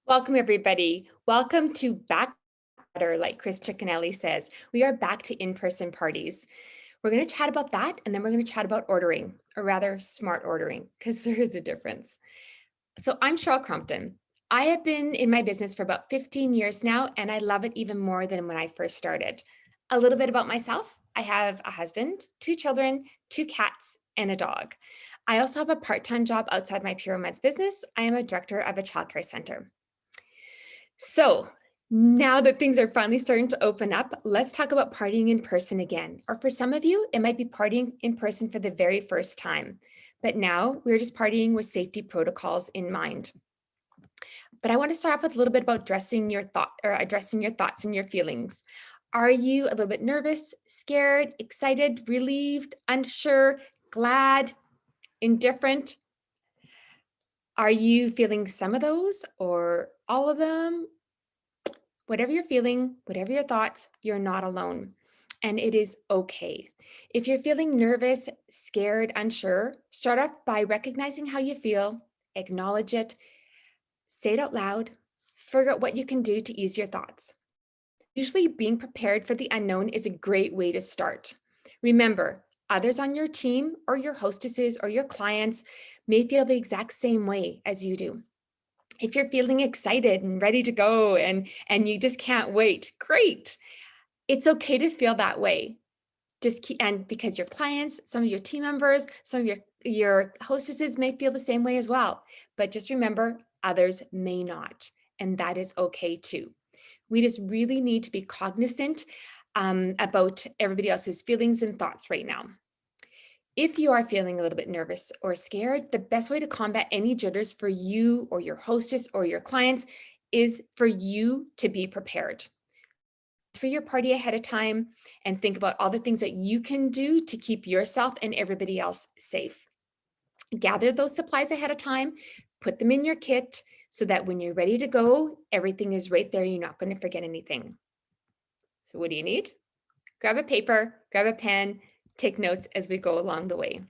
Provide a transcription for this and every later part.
Welcome, everybody. Welcome to Back Better, like Chris Ciccanelli says. We are back to in-person parties. We're going to chat about that, and then we're going to chat about ordering, or rather smart ordering, because there is a difference. So I'm Cheryl Crompton. I have been in my business for about 15 years now, and I love it even more than when I first started. A little bit about myself. I have a husband, two children, two cats, and a dog. I also have a part-time job outside my Pure Romance business. I am a director of a childcare center. So now that things are finally starting to open up, let's talk about partying in person again. Or for some of you, it might be partying in person for the very first time. But now we're just partying with safety protocols in mind. But I want to start off with a little bit about addressing your thoughts and your feelings. Are you a little bit nervous, scared, excited, relieved, unsure, glad, indifferent? Are you feeling some of those or all of them? Whatever you're feeling, whatever your thoughts, you're not alone. And it is okay. If you're feeling nervous, scared, unsure, start off by recognizing how you feel, acknowledge it, say it out loud, figure out what you can do to ease your thoughts. Usually, being prepared for the unknown is a great way to start. Remember, others on your team or your hostesses or your clients may feel the exact same way as you do. If you're feeling excited and ready to go and you just can't wait, great. It's okay to feel that way. Just keep, and because your clients, some of your team members, some of your hostesses may feel the same way as well. But just remember, others may not, and that is okay too. We just really need to be cognizant about everybody else's feelings and thoughts right now. If you are feeling a little bit nervous or scared, the best way to combat any jitters for you or your hostess or your clients is for you to be prepared. For your party ahead of time and think about all the things that you can do to keep yourself and everybody else safe. Gather those supplies ahead of time, put them in your kit so that when you're ready to go, everything is right there. You're not going to forget anything. So what do you need? Grab a paper, grab a pen, take notes as we go along the way.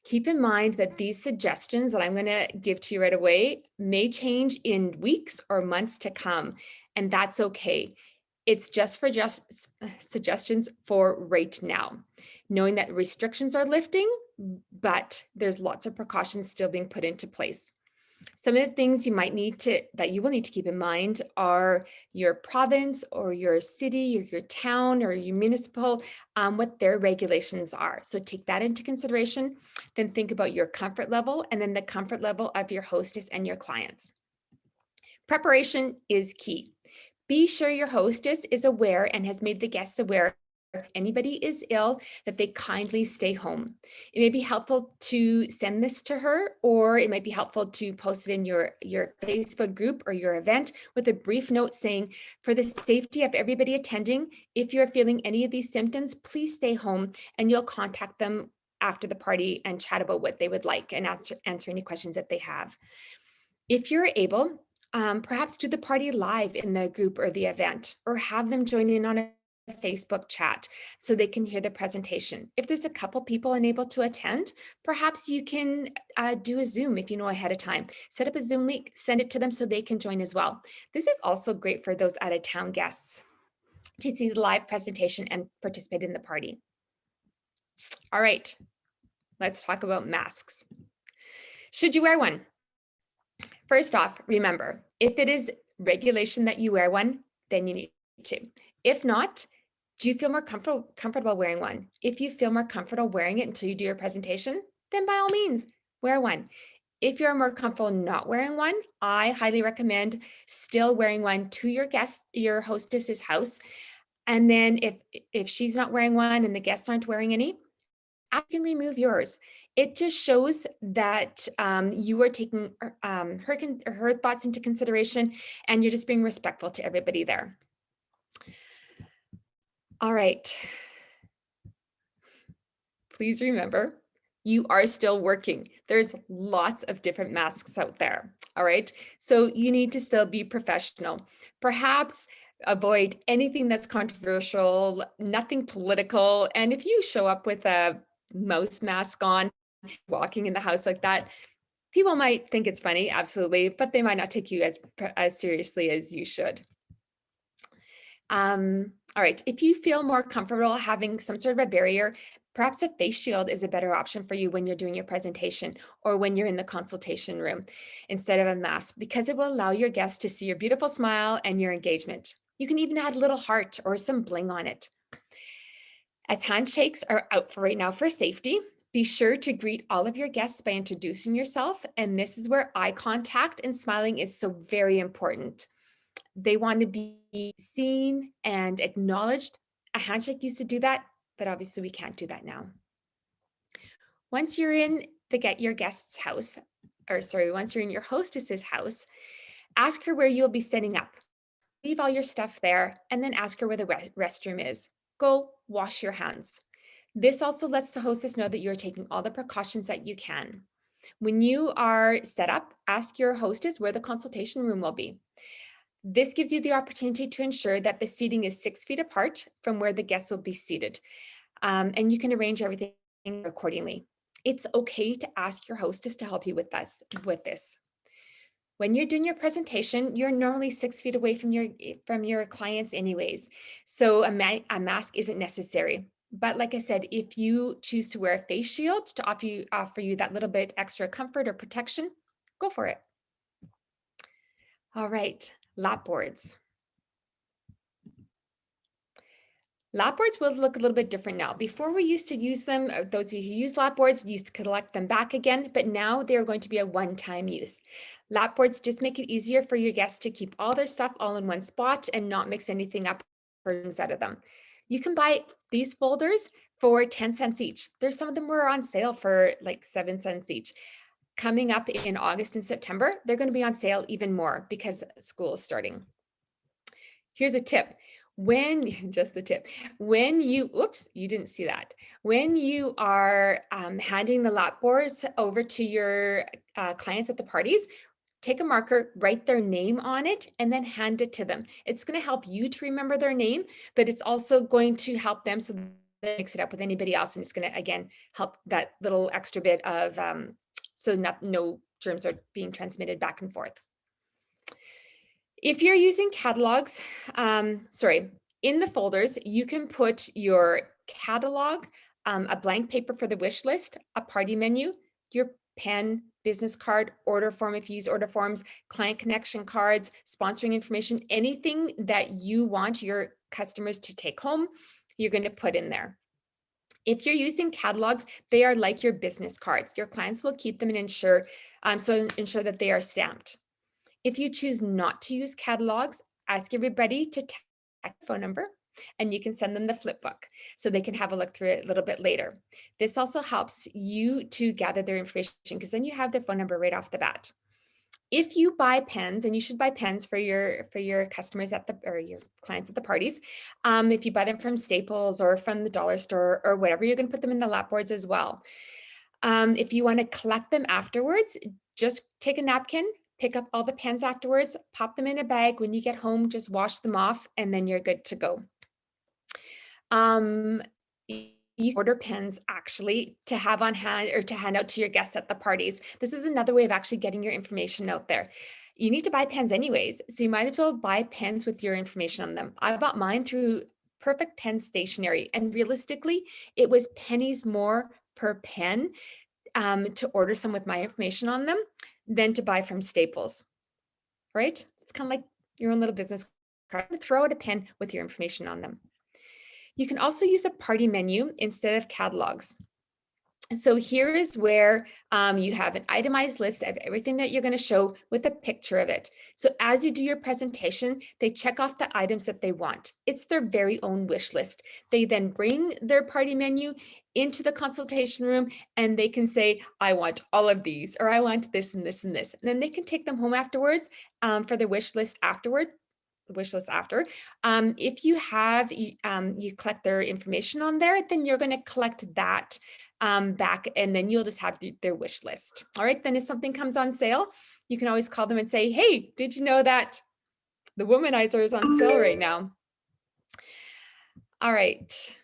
Keep in mind that these suggestions that I'm going to give to you right away may change in weeks or months to come, and that's okay. It's just suggestions for right now, knowing that restrictions are lifting, but there's lots of precautions still being put into place. Some of the things that you will need to keep in mind are your province or your city or your town or your municipal, what their regulations are. So take that into consideration. Then think about your comfort level and then the comfort level of your hostess and your clients. Preparation is key. Be sure your hostess is aware and has made the guests aware if anybody is ill, that they kindly stay home. It may be helpful to send this to her, or it might be helpful to post it in your Facebook group or your event with a brief note saying, for the safety of everybody attending, if you're feeling any of these symptoms, please stay home, and you'll contact them after the party and chat about what they would like and answer any questions that they have. If you're able, perhaps do the party live in the group or the event, or have them join in on a Facebook chat so they can hear the presentation. If there's a couple people unable to attend, perhaps you can do a Zoom if you know ahead of time. Set up a Zoom link, send it to them so they can join as well. This is also great for those out of town guests to see the live presentation and participate in the party. All right, let's talk about masks. Should you wear one? First off, remember, if it is regulation that you wear one, then you need to. If not, do you feel more comfortable wearing one? If you feel more comfortable wearing it until you do your presentation, then by all means, wear one. If you're more comfortable not wearing one, I highly recommend still wearing one to your hostess's house. And then if she's not wearing one and the guests aren't wearing any, I can remove yours. It just shows that you are taking her thoughts into consideration, and you're just being respectful to everybody there. All right. Please remember, you are still working. There's lots of different masks out there. All right. So you need to still be professional. Perhaps avoid anything that's controversial, nothing political. And if you show up with a mouse mask on, walking in the house like that, People might think it's funny, absolutely, but they might not take you as seriously as you should. All right, if you feel more comfortable having some sort of a barrier, perhaps a face shield is a better option for you when you're doing your presentation or when you're in the consultation room instead of a mask, because it will allow your guests to see your beautiful smile and your engagement. You can even add a little heart or some bling on it. As handshakes are out for right now for safety, be sure to greet all of your guests by introducing yourself. And this is where eye contact and smiling is so very important. They want to be seen and acknowledged. A handshake used to do that, but obviously we can't do that now. Once you're in your guest's house, or sorry, once you're in your hostess's house, ask her where you'll be setting up. Leave all your stuff there and then ask her where the restroom is. Go wash your hands. This also lets the hostess know that you're taking all the precautions that you can. When you are set up, ask your hostess where the consultation room will be. This gives you the opportunity to ensure that the seating is 6 feet apart from where the guests will be seated. And you can arrange everything accordingly. It's okay to ask your hostess to help you with this. When you're doing your presentation, you're normally 6 feet away from your clients anyways. So a mask isn't necessary. But like I said, if you choose to wear a face shield to offer you that little bit extra comfort or protection, go for it. All right, lap boards. Lap boards will look a little bit different now. Before we used to use them, those of you who use lap boards used to collect them back again, but now they're going to be a one-time use. Lap boards just make it easier for your guests to keep all their stuff all in one spot and not mix anything up or things out of them. You can buy these folders for 10 cents each. There's some of them were on sale for like 7 cents each. Coming up in August and September, they're going to be on sale even more because school is starting. Here's a tip. Just the tip, when oops, you didn't see that. When you are handing the lap boards over to your clients at the parties, take a marker, write their name on it, and then hand it to them. It's going to help you to remember their name, but it's also going to help them so they mix it up with anybody else. And it's going to, again, help that little extra bit of, so no germs are being transmitted back and forth. If you're using catalogs, in the folders, you can put your catalog, a blank paper for the wish list, a party menu, your pen, business card, order form if you use order forms, client connection cards, sponsoring information, anything that you want your customers to take home, you're going to put in there. If you're using catalogs, they are like your business cards. Your clients will keep them and ensure that they are stamped. If you choose not to use catalogs, ask everybody to text a phone number and you can send them the flip book so they can have a look through it a little bit later. This also helps you to gather their information because then you have their phone number right off the bat. If you buy pens, and you should buy pens for your customers or your clients at the parties, if you buy them from Staples or from the dollar store or whatever, you're going to put them in the lap boards as well. If you want to collect them afterwards, just take a napkin, pick up all the pens afterwards, pop them in a bag. When you get home, just wash them off, and then you're good to go. You order pens actually to have on hand or to hand out to your guests at the parties. This is another way of actually getting your information out there. You need to buy pens anyways, so you might as well buy pens with your information on them. I bought mine through Perfect Pen Stationery, and realistically, it was pennies more per pen to order some with my information on them than to buy from Staples, right? It's kind of like your own little business card. Throw out a pen with your information on them. You can also use a party menu instead of catalogs. So here is where you have an itemized list of everything that you're going to show with a picture of it. So as you do your presentation, they check off the items that they want. It's their very own wish list. They then bring their party menu into the consultation room and they can say, I want all of these, or I want this and this and this. And then they can take them home afterwards for the wish list after. If you have, you collect their information on there, then you're going to collect that back, and then you'll just have their wish list. All right, then if something comes on sale, you can always call them and say, hey, did you know that the womanizer is on sale right now? All right.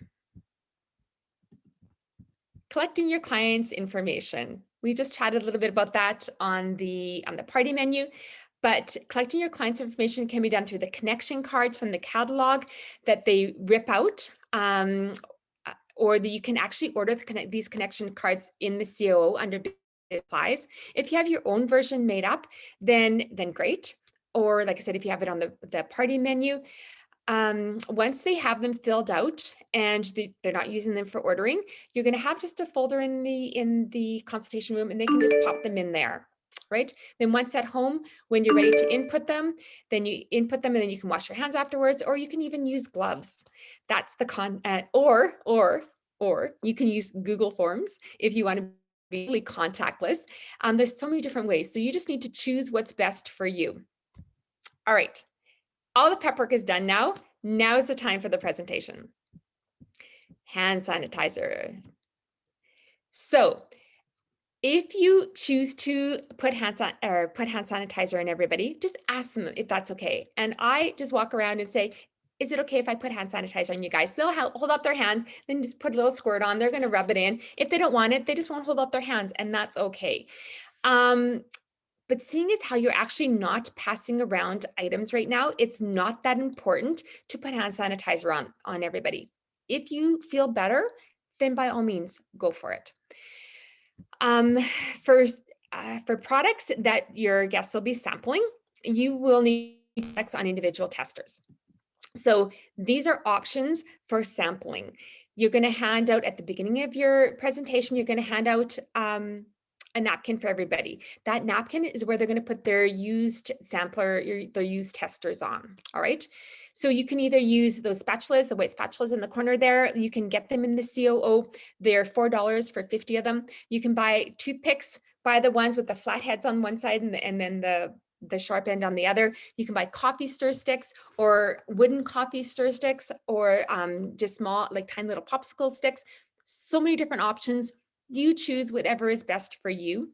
Collecting your clients' information. We just chatted a little bit about that on the party menu. But collecting your clients' information can be done through the connection cards from the catalog that they rip out, or you can actually order these connection cards in the COO under supplies. If you have your own version made up, then great. Or like I said, if you have it on the party menu, once they have them filled out and they're not using them for ordering, you're going to have just a folder in the consultation room, and they can just pop them in there, right? Then once at home, when you're ready to input them, then you input them, and then you can wash your hands afterwards, or you can even use gloves. That's the or you can use Google Forms if you want to be really contactless. There's so many different ways, so you just need to choose what's best for you. All right. All the prep work is done now. Now is the time for the presentation. Hand sanitizer. So if you choose to put hand sanitizer on everybody, just ask them if that's okay. And I just walk around and say, is it okay if I put hand sanitizer on you guys? They'll hold up their hands, then just put a little squirt on. They're going to rub it in. If they don't want it, they just won't hold up their hands, and that's okay. But seeing as how you're actually not passing around items right now, it's not that important to put hand sanitizer on everybody. If you feel better, then by all means, go for it. For products that your guests will be sampling, you will need checks on individual testers. So these are options for sampling. You're going to hand out at the beginning of your presentation, you're going to hand out a napkin for everybody. That napkin is where they're going to put their used sampler, their used testers on. All right. So you can either use those spatulas, the white spatulas in the corner there. You can get them in the COO. They're $4 for 50 of them. You can buy toothpicks, buy the ones with the flat heads on one side and then the sharp end on the other. You can buy coffee stir sticks or wooden coffee stir sticks, or just small, like tiny little popsicle sticks. So many different options. You choose whatever is best for you.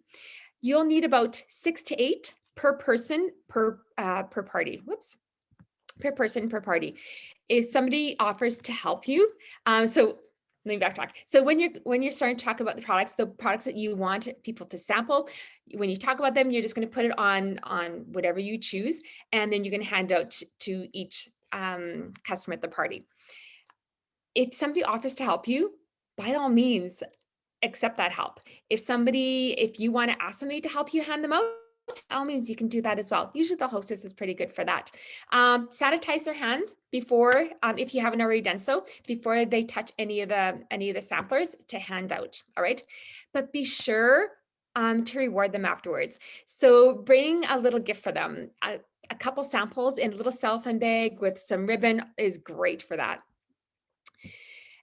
You'll need about 6 to 8 per person per party. Whoops. Per person per party. If somebody offers to help you, so let me backtrack. So when you're starting to talk about the products that you want people to sample, when you talk about them, you're just going to put it on whatever you choose, and then you're going to hand out to each customer at the party. If somebody offers to help you, by all means, accept that help. If you want to ask somebody to help you hand them out, by all means, you can do that as well. Usually the hostess is pretty good for that. Sanitize their hands before, if you haven't already done so, before they touch any of the samplers to hand out. All right. But be sure to reward them afterwards. So bring a little gift for them. A couple samples in a little cellophane bag with some ribbon is great for that.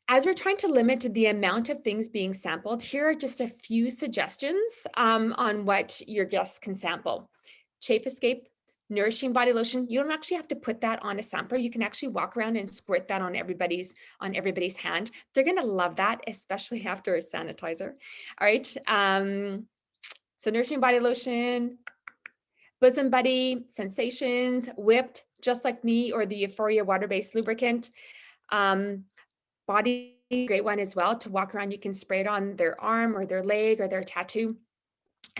As we're trying to limit the amount of things being sampled, here are just a few suggestions on what your guests can sample. Chafe Escape, Nourishing Body Lotion. You don't actually have to put that on a sampler. You can actually walk around and squirt that on everybody's hand. They're going to love that, especially after a sanitizer. All right. So Nourishing Body Lotion, Bosom Buddy, Sensations, Whipped, Just Like Me, or the Euphoria water-based lubricant. Body, great one as well to walk around. You can spray it on their arm or their leg or their tattoo.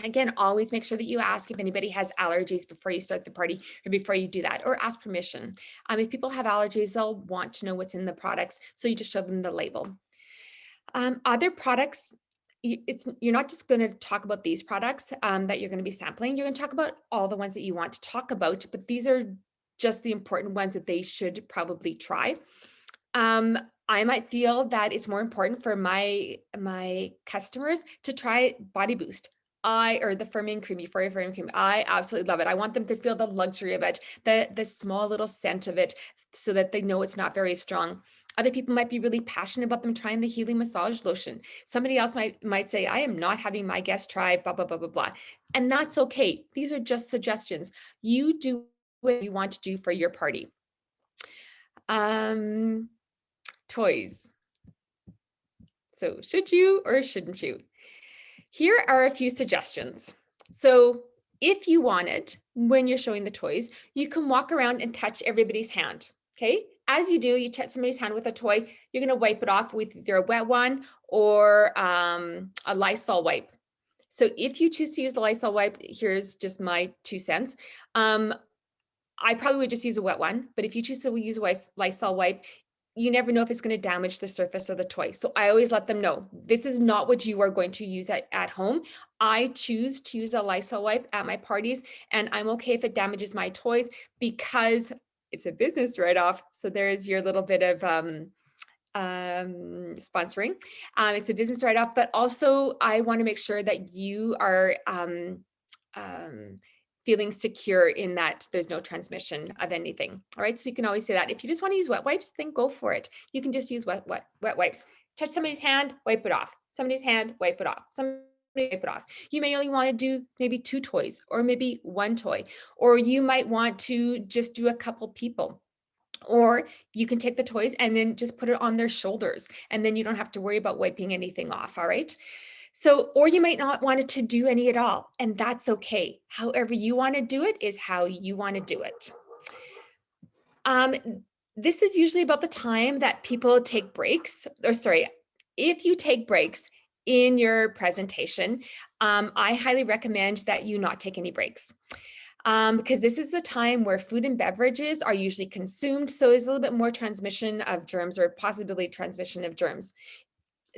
Again, always make sure that you ask if anybody has allergies before you start the party or before you do that, or ask permission. If people have allergies, they'll want to know what's in the products, so you just show them the label. Other products, you're not just going to talk about these products that you're going to be sampling. You're going to talk about all the ones that you want to talk about, but these are just the important ones that they should probably try. I might feel that it's more important for my customers to try Body Boost. Or the Firming Cream, Euphoria Firming Cream. I absolutely love it. I want them to feel the luxury of it, the small little scent of it, so that they know it's not very strong. Other people might be really passionate about them trying the Healing Massage Lotion. Somebody else might say, I am not having my guests try blah, blah, blah, blah, blah. And that's okay. These are just suggestions. You do what you want to do for your party. Toys. So should you or shouldn't you? Here are a few suggestions. So if you wanted, when you're showing the toys, you can walk around and touch everybody's hand, okay? As you do, you touch somebody's hand with a toy, you're gonna wipe it off with either a wet one or a Lysol wipe. So if you choose to use the Lysol wipe, here's just my 2 cents. I probably would just use a wet one, but if you choose to use a Lysol wipe, you never know if it's going to damage the surface of the toy. So I always let them know this is not what you are going to use at home. I choose to use a Lysol wipe at my parties, and I'm okay if it damages my toys because it's a business write-off. So there's your little bit of sponsoring. It's a business write-off, but also I want to make sure that you are um, feeling secure in that there's no transmission of anything. All right, so you can always say that. If you just want to use wet wipes, then go for it. You can just use wet wipes. Touch somebody's hand, wipe it off. Somebody's hand, wipe it off. Somebody wipe it off. You may only want to do maybe 2 toys or maybe 1 toy, or you might want to just do a couple people. Or you can take the toys and then just put it on their shoulders, and then you don't have to worry about wiping anything off. All right. So, or you might not want it to do any at all, and that's okay. However you want to do it is how you want to do it. Um, this is usually about the time that people take breaks, or sorry, if you take breaks in your presentation, I highly recommend that you not take any breaks. Because this is the time where food and beverages are usually consumed. So there's a little bit more transmission of germs or possibility transmission of germs.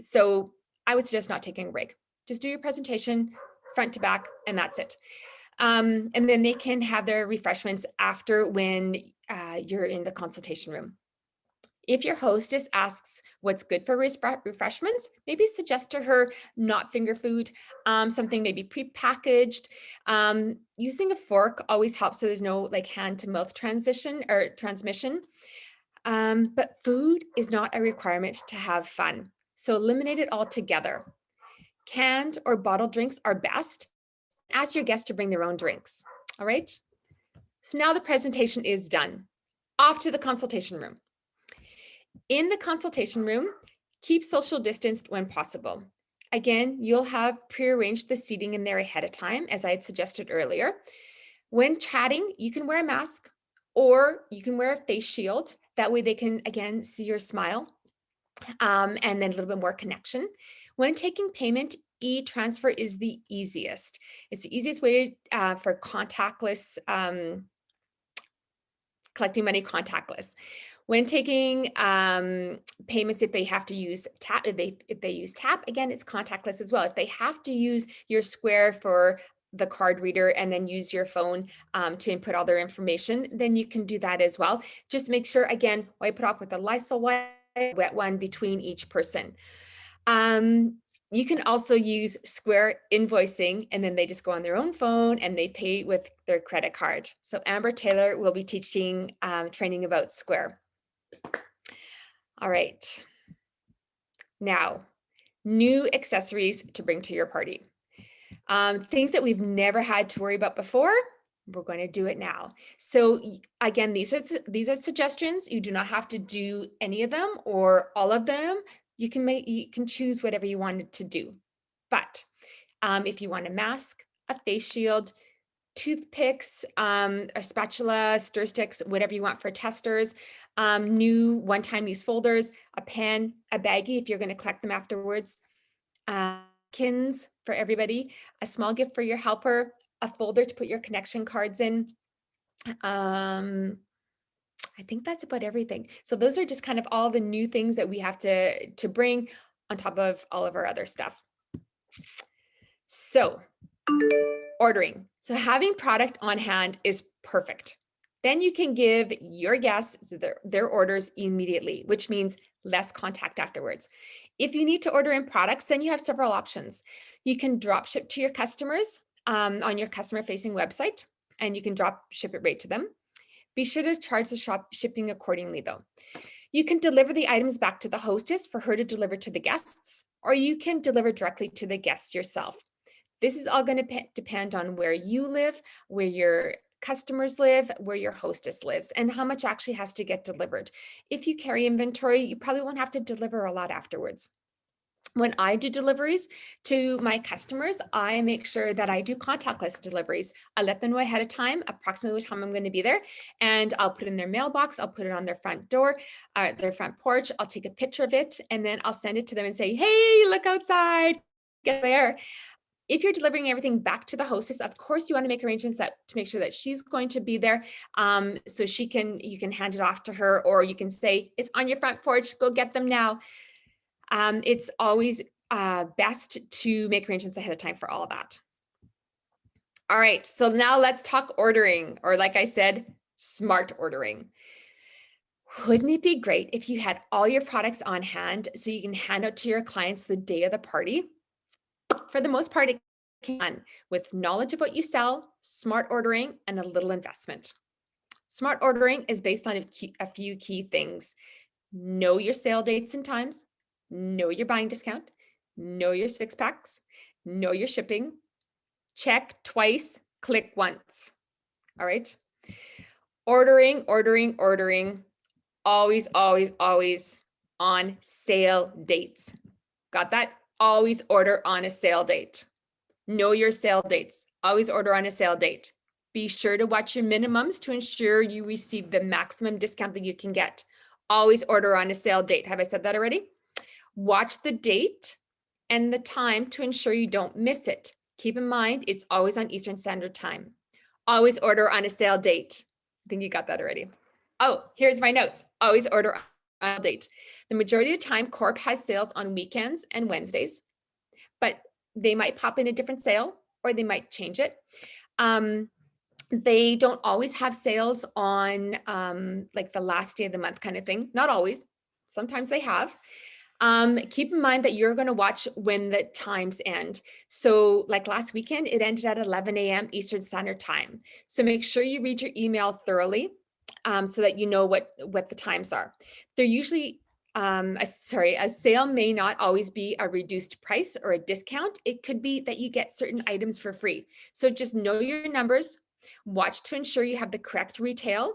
So I would suggest not taking a break. Just do your presentation front to back, and that's it. And then they can have their refreshments after when you're in the consultation room. If your hostess asks what's good for refreshments, maybe suggest to her not finger food, something maybe prepackaged. Using a fork always helps so there's no like hand to mouth transition or transmission. But food is not a requirement to have fun. So eliminate it altogether. Canned or bottled drinks are best. Ask your guests to bring their own drinks. All right. So now the presentation is done. Off to the consultation room. In the consultation room, keep social distanced when possible. Again, you'll have prearranged the seating in there ahead of time, as I had suggested earlier. When chatting, you can wear a mask or you can wear a face shield. That way they can, again, see your smile and then a little bit more connection. When taking payment, e-transfer is the easiest. It's the easiest way for contactless, collecting money contactless. When taking payments, if they have to use tap, if they use tap, again, it's contactless as well. If they have to use your Square for the card reader and then use your phone to input all their information, then you can do that as well. Just make sure, again, wipe it off with a Lysol wipe, wet one between each person. You can also use Square invoicing, and then they just go on their own phone and they pay with their credit card. So Amber Taylor will be teaching training about Square. All right. Now, new accessories to bring to your party. Things that we've never had to worry about before, we're going to do it now. So again, these are suggestions. You do not have to do any of them or all of them. You can choose whatever you wanted to do. But if you want a mask, a face shield, toothpicks, a spatula, stir sticks, whatever you want for testers, new one-time use folders, a pen, a baggie if you're going to collect them afterwards, kins for everybody, a small gift for your helper, a folder to put your connection cards in. I think that's about everything. So those are just kind of all the new things that we have to bring on top of all of our other stuff. So ordering. So having product on hand is perfect. Then you can give your guests their orders immediately, which means less contact afterwards. If you need to order in products, then you have several options. You can drop ship to your customers on your customer facing website, and you can drop ship it right to them. Be sure to charge the shipping accordingly though. You can deliver the items back to the hostess for her to deliver to the guests, or you can deliver directly to the guests yourself. This is all going to depend on where you live, where your customers live, where your hostess lives, and how much actually has to get delivered. If you carry inventory, you probably won't have to deliver a lot afterwards. When I do deliveries to my customers, I make sure that I do contactless deliveries. I let them know ahead of time, approximately what time I'm going to be there, and I'll put it in their mailbox. I'll put it on their front door, their front porch. I'll take a picture of it, and then I'll send it to them and say, hey, look outside, get there. If you're delivering everything back to the hostess, of course, you want to make arrangements to make sure that she's going to be there, so you can hand it off to her, or you can say it's on your front porch. Go get them now. It's always best to make arrangements ahead of time for all of that. All right, so now let's talk ordering, or like I said, smart ordering. Wouldn't it be great if you had all your products on hand so you can hand out to your clients the day of the party? For the most part, it can, with knowledge of what you sell, smart ordering, and a little investment. Smart ordering is based on a few key things. Know your sale dates and times, know your buying discount, know your six packs, know your shipping, check twice, click once. All right. Ordering, ordering, ordering. Always, always, always on sale dates. Got that? Always order on a sale date. Know your sale dates. Always order on a sale date. Be sure to watch your minimums to ensure you receive the maximum discount that you can get. Always order on a sale date. Have I said that already? Watch the date and the time to ensure you don't miss it. Keep in mind, it's always on Eastern Standard Time. Always order on a sale date. I think you got that already. Oh, here's my notes. Always order on a date. The majority of the time, Corp has sales on weekends and Wednesdays, but they might pop in a different sale or they might change it. They don't always have sales on like the last day of the month kind of thing. Not always. Sometimes they have. Keep in mind that you're going to watch when the times end. So like last weekend, it ended at 11 a.m. Eastern Standard Time. So make sure you read your email thoroughly so that you know what the times are. They're usually, a sale may not always be a reduced price or a discount. It could be that you get certain items for free. So just know your numbers, watch to ensure you have the correct retail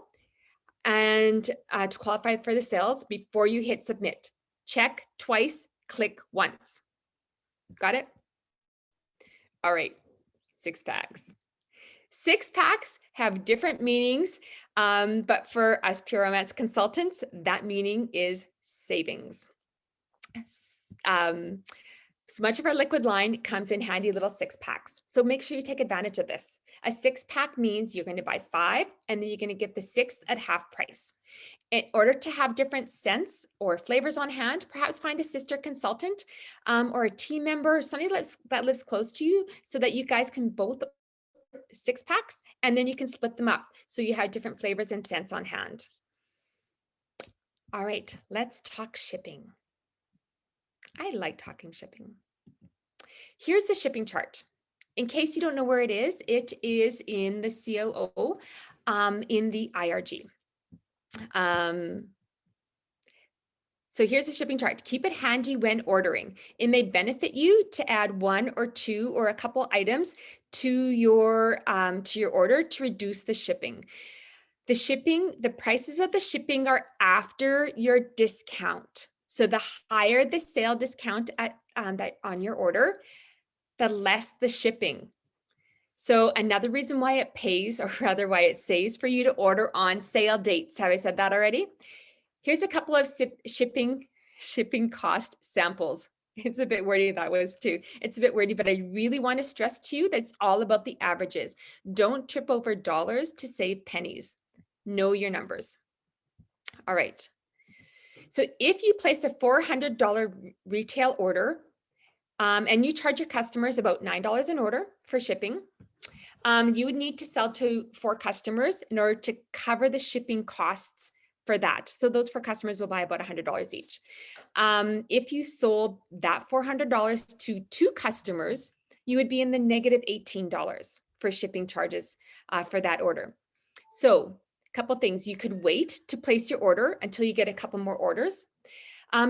and to qualify for the sales before you hit submit. Check twice, click once. Got it? All right, six packs. Six packs have different meanings, but for us Pure Romance consultants, that meaning is savings. So much of our liquid line comes in handy little six packs. So make sure you take advantage of this. A six pack means you're going to buy 5 and then you're going to get the 6th at half price. In order to have different scents or flavors on hand, perhaps find a sister consultant or a team member, somebody that lives close to you so that you guys can both 6 packs and then you can split them up so you have different flavors and scents on hand. All right, let's talk shipping. I like talking shipping. Here's the shipping chart. In case you don't know where it is in the COO in the IRG. So here's the shipping chart. Keep it handy when ordering. It may benefit you to add 1 or 2 or a couple items to your order to reduce the shipping. The prices of the shipping are after your discount. So the higher the sale discount on your order, the less the shipping. So another reason why it pays, or rather why it saves for you to order on sale dates. Have I said that already? Here's a couple of shipping cost samples. It's a bit wordy, that was too. It's a bit wordy, but I really want to stress to you that it's all about the averages. Don't trip over dollars to save pennies. Know your numbers. All right. So if you place a $400 retail order and you charge your customers about $9 an order for shipping, you would need to sell to 4 customers in order to cover the shipping costs for that. So those 4 customers will buy about $100 each. If you sold that $400 to 2 customers, you would be in the negative $18 for shipping charges for that order. So a couple things. You could wait to place your order until you get a couple more orders.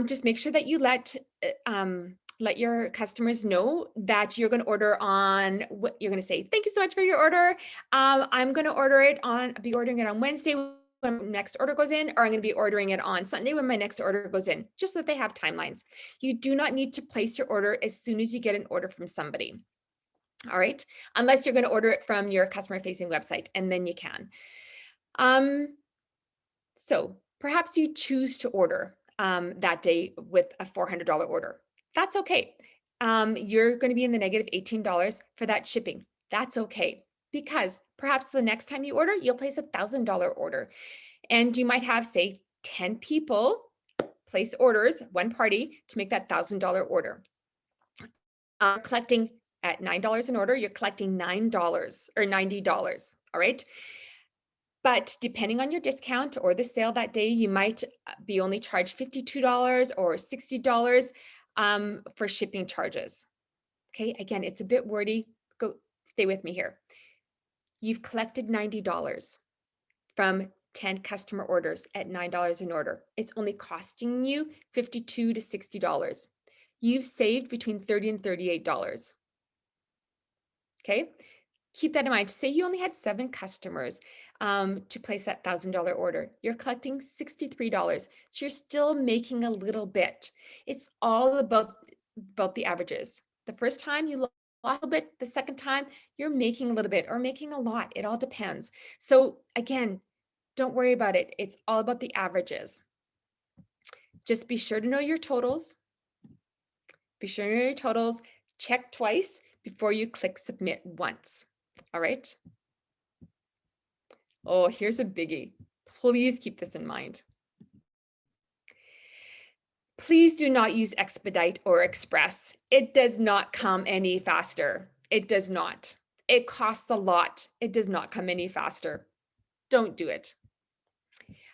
Just make sure that you let your customers know that you're going to order on what you're going to say. Thank you so much for your order. I'm going to be ordering it on Wednesday when my next order goes in, or I'm going to be ordering it on Sunday when my next order goes in, just so that they have timelines. You do not need to place your order as soon as you get an order from somebody. All right, unless you're going to order it from your customer facing website, and then you can. So perhaps you choose to order that day with a $400 order. That's okay. you're going to be in the negative $18 for that shipping. That's okay, because perhaps the next time you order, you'll place $1,000 order, and you might have, say, 10 people place orders, one party, to make that $1,000 order. Collecting at $9 an order, you're collecting $9 or $90. All right. But depending on your discount or the sale that day, you might be only charged $52 or $60 for shipping charges. Okay, again, it's a bit wordy. Stay with me here. You've collected $90 from 10 customer orders at $9 an order. It's only costing you $52 to $60. You've saved between $30 and $38. Okay, keep that in mind. Say you only had 7 customers to place that $1,000 order. You're collecting $63. So you're still making a little bit. It's all about the averages. The first time you lost a little bit, the second time you're making a little bit or making a lot. It all depends. So again, don't worry about it. It's all about the averages. Just be sure to know your totals. Be sure to know your totals. Check twice before you click submit once. All right. Oh, here's a biggie. Please keep this in mind. Please do not use Expedite or Express. It does not come any faster. It does not. It costs a lot. It does not come any faster. Don't do it.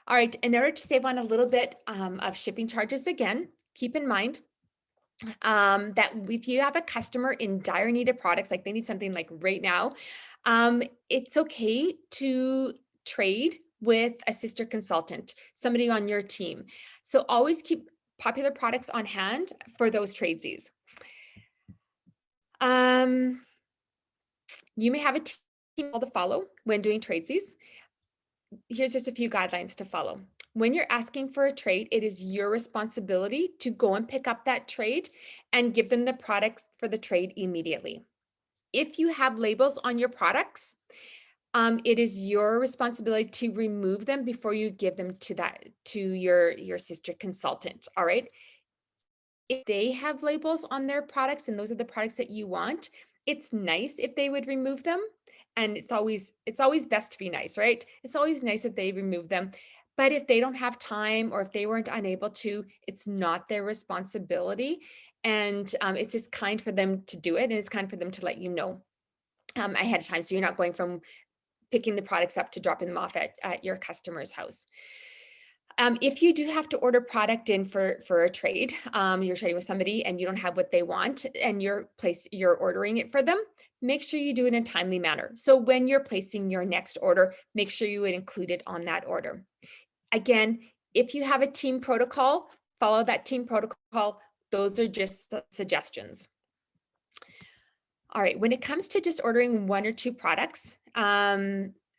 All right, in order to save on a little bit of shipping charges, again, keep in mind that if you have a customer in dire need of products, like they need something like right now, it's okay to trade with a sister consultant, somebody on your team. So always keep popular products on hand for those tradesies. You may have a team to follow when doing tradesies. Here's just a few guidelines to follow. When you're asking for a trade, it is your responsibility to go and pick up that trade and give them the products for the trade immediately. If you have labels on your products, it is your responsibility to remove them before you give them to your sister consultant. All right. If they have labels on their products and those are the products that you want, it's nice if they would remove them. And it's always best to be nice, right? It's always nice if they remove them. But if they don't have time or if they weren't unable to, it's not their responsibility. And it's just kind for them to do it. And it's kind for them to let you know ahead of time. So you're not going from picking the products up to dropping them off at your customer's house. If you do have to order product in for a trade, you're trading with somebody and you don't have what they want and you're ordering it for them, make sure you do it in a timely manner. So when you're placing your next order, make sure you would include it on that order. Again, if you have a team protocol, follow that team protocol. Those are just suggestions. All right, when it comes to just ordering 1 or 2 products,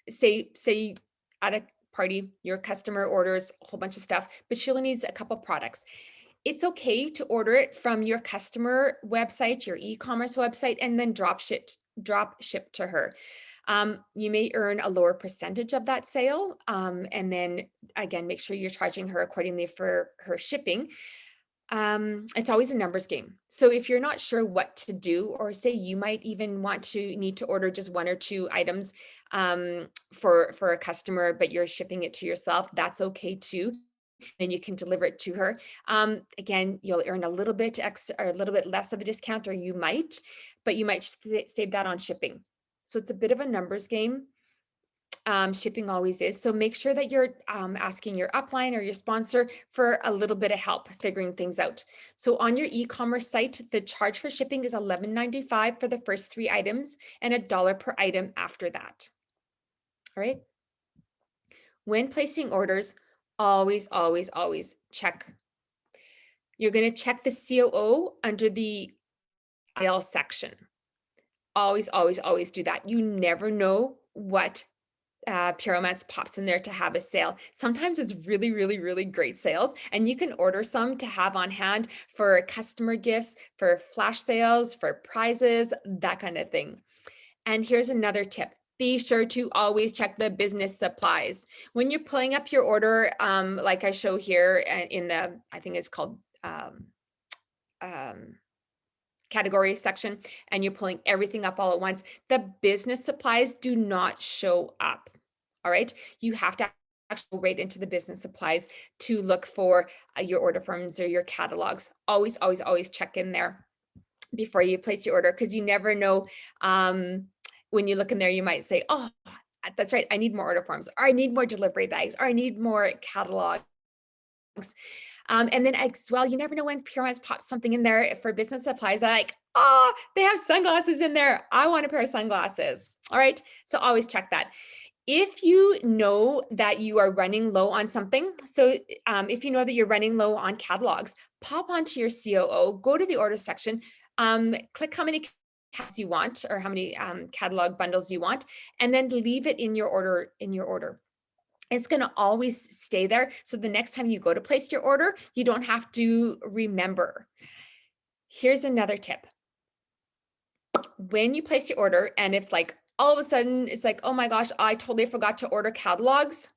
say at a party, your customer orders a whole bunch of stuff, but she only needs a couple products. It's okay to order it from your customer website, your e-commerce website, and then drop ship to her. You may earn a lower percentage of that sale. And then again, make sure you're charging her accordingly for her shipping. It's always a numbers game. So if you're not sure what to do, or say you might even need to order just 1 or 2 items for a customer, but you're shipping it to yourself, that's okay too. Then you can deliver it to her. Again, you'll earn a little bit extra or a little bit less of a discount, or you might save that on shipping. So it's a bit of a numbers game. Shipping always is. So make sure that you're asking your upline or your sponsor for a little bit of help figuring things out. So on your e-commerce site, the charge for shipping is $11.95 for the first 3 items and $1 per item after that. All right. When placing orders, always check. You're going to check the COO under the aisle section. Always do that. You never know what Puromance pops in there to have a sale. Sometimes it's really great sales, and you can order some to have on hand for customer gifts, for flash sales, for prizes, that kind of thing. And here's another tip. Be sure to always check the business supplies. When you're pulling up your order, like I show here in the, I think it's called category section and you're pulling everything up all at once, the business supplies do not show up. All right. You have to actually go right into the business supplies to look for your order forms or your catalogs. Always, always, always check in there before you place your order, because you never know. When you look in there, you might say, oh, that's right, I need more order forms, or I need more delivery bags, or I need more catalogs. And then as well, you never know when Puromance pops something in there for business supplies. Like, oh, they have sunglasses in there. I want a pair of sunglasses. All right. So always check that. If you know that you are running low on something, so if you know that you're running low on catalogs, pop onto your COO, go to the order section, click how many catalogs you want or how many catalog bundles you want, and then leave it in your order. It's going to always stay there. So the next time you go to place your order, you don't have to remember. Here's another tip. When you place your order, and if like all of a sudden it's like, oh my gosh, I totally forgot to order catalogs,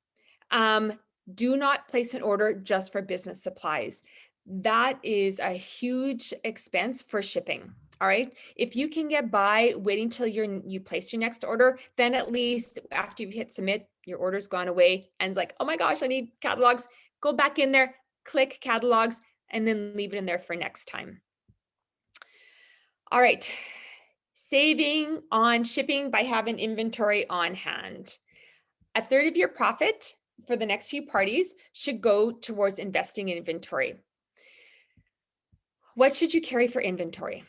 do not place an order just for business supplies. That is a huge expense for shipping. All right. If you can get by waiting till you place your next order, then at least after you've hit submit, your order's gone away and it's like, oh my gosh, I need catalogs. Go back in there, click catalogs, and then leave it in there for next time. All right. Saving on shipping by having inventory on hand. A third of your profit for the next few parties should go towards investing in inventory. What should you carry for inventory?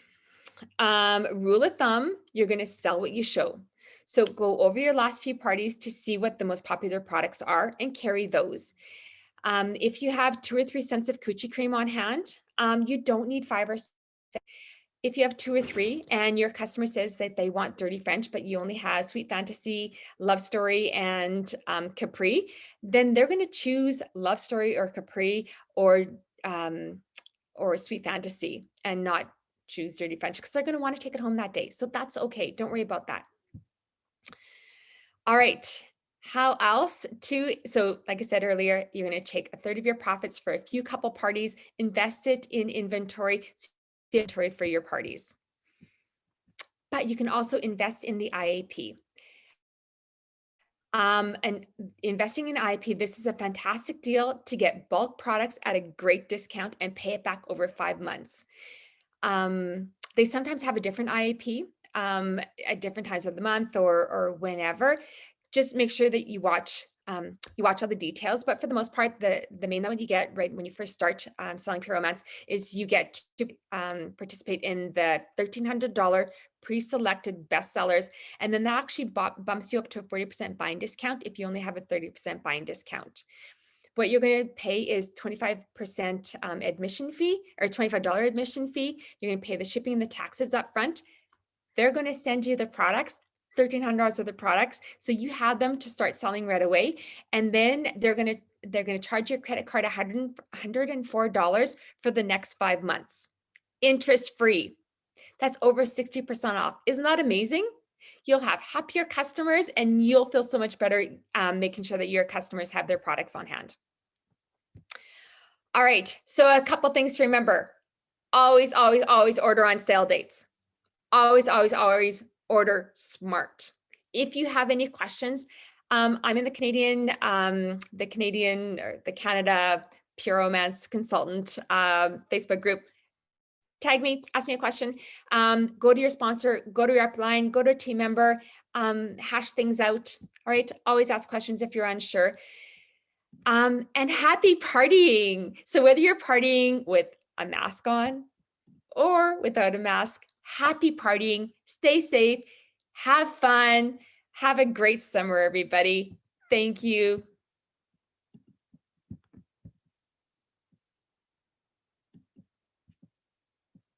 Rule of thumb, you're going to sell what you show. So go over your last few parties to see what the most popular products are and carry those. If you have 2 or 3 cents of coochie cream on hand, you don't need 5 or 6. If you have 2 or 3 and your customer says that they want Dirty French, but you only have Sweet Fantasy, Love Story, and Capri, then they're going to choose Love Story or Capri or Sweet Fantasy and not choose Dirty French because they're going to want to take it home that day. So that's okay. Don't worry about that. All right. How else so like I said earlier, you're going to take a third of your profits for a few couple parties, invest it in inventory for your parties. But you can also invest in the IAP. And investing in IAP, this is a fantastic deal to get bulk products at a great discount and pay it back over 5 months. They sometimes have a different IAP at different times of the month or whenever. Just make sure that you watch all the details, but for the most part, the main one you get right when you first start selling Puromance is you get to participate in the $1,300 pre-selected bestsellers, and then that actually bumps you up to a 40% buying discount if you only have a 30% buying discount. What you're going to pay is 25% admission fee or $25 admission fee. You're going to pay the shipping and the taxes up front. They're going to send you the products, $1,300 of the products, so you have them to start selling right away. And then they're going to charge your credit card $104 for the next 5 months, interest free. That's over 60% off. Isn't that amazing? You'll have happier customers and you'll feel so much better making sure that your customers have their products on hand. All right, so a couple things to remember. Always, always, always order on sale dates. Always, always, always order smart. If you have any questions, I'm in the Canada Puromance Consultant Facebook group. Tag me, ask me a question, go to your sponsor, go to your upline, go to a team member, hash things out. All right, always ask questions if you're unsure. And happy partying. So whether you're partying with a mask on or without a mask, happy partying, stay safe, have fun, have a great summer, everybody. Thank you.